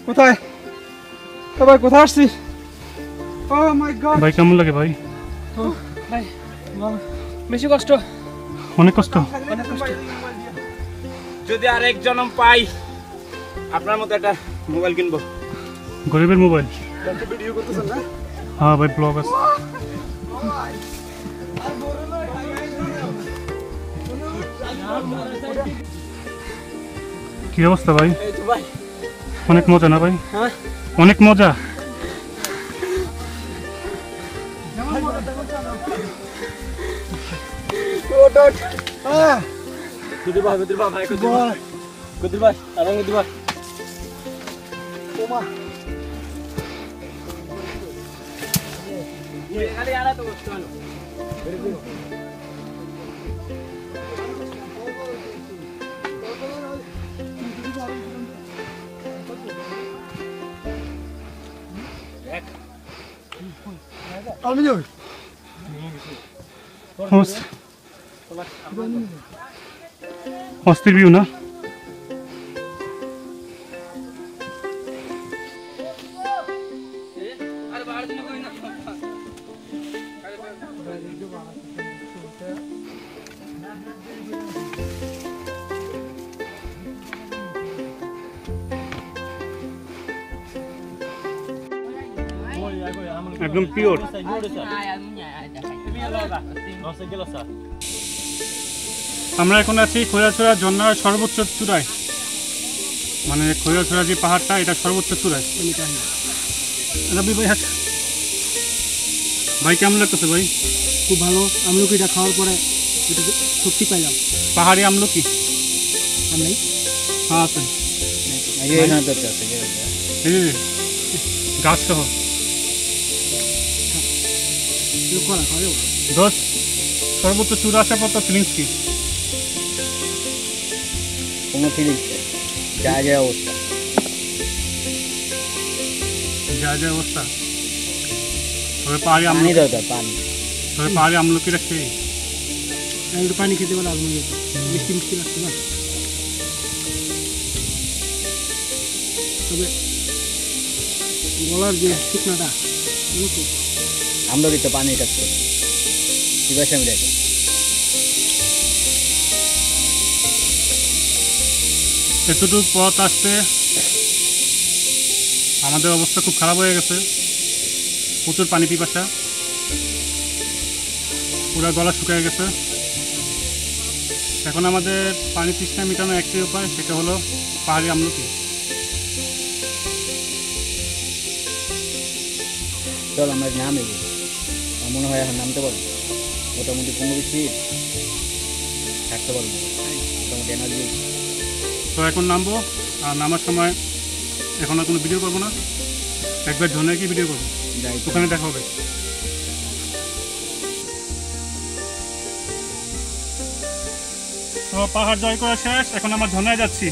কোথায় ভাই, কোথায় আসছি? ও মাই গড ভাই কেমন লাগে ভাই? ভাই বেশি কষ্ট, অনেক কষ্ট। যদি আরেক জন্ম পাই আপনার মতো একটা মোবাইল কিনবো। গরিবের মোবাইল। ভিডিও করতেছেন না? হ্যাঁ ভাই, ব্লগ আছে। কি অবস্থা ভাই? এই তো ভাই। অনেক মজা না ভাই? হ্যাঁ অনেক মজা। কুদির ভাই, কুদির ভাই, কুদির ভাই, কুদির ভাই, আরাম কুদির ভাই। খালি আড়া তো কষ্ট হলো। অস্থির ভিউ না? একদম পিওর। আমরা এখন আছি খৈরাছড়া ঝর্ণার সর্বোচ্চ চূড়ায়, মানে খৈরাছড়া যে পাহাড়টা, এটা সর্বোচ্চ চূড়ায়। রবি ভাই, আচ্ছা ভাই কেমন লাগতেছে ভাই? খুব ভালো। আমলকিটা খাওয়ার পরে এটা শক্তি পাইলাম। পাহাড়ি আমলকি আর নাই? হ্যাঁ আছে, এই যে গাছ সহ। করা খাওয়া যাবো? দোস্ত, সর্বোচ্চ চূড়া আসার পর তো ফিলিংস কি? কোনো ফিলিংস যা যা অবস্থা, যা যা অবস্থা। তবে পাহাড়ি পানি আমলকি, দরকার, পানি। তবে পাহাড়ি আমলকিটা খেয়ে একটু পানি খেতে পারলে আগুন যেত, মিষ্টি মিষ্টি লাগছে না? তবে গলার যে শুকনাটা অনেক আমরা তো পানি কাজ করি, পিপাসা মিটাতে। এতটুকু পথ আসতে আমাদের অবস্থা খুব খারাপ হয়ে গেছে। প্রচুর পানি পিপাসা, পুরো গলা শুকিয়ে গেছে। এখন আমাদের পানি তৃষ্ণা মেটানোর একটাই উপায়, সেটা হলো পাহাড়ি আমলকি। চল আমরা নামে যাই। আমার মনে হয় এখন নামতে পারবো, মোটামুটি 15-20 মিনিট থাকতে পারবো, মোটামুটি এনার্জি। তো এখন নামবো, আর নামার সময় এখন আর কোনো ভিডিও করবো না, একবার ঝর্ণায় গিয়ে ভিডিও করবো, যাই ওখানে দেখা হবে। তো পাহাড় জয় করা শেষ, এখন আমরা ঝর্ণায় যাচ্ছি।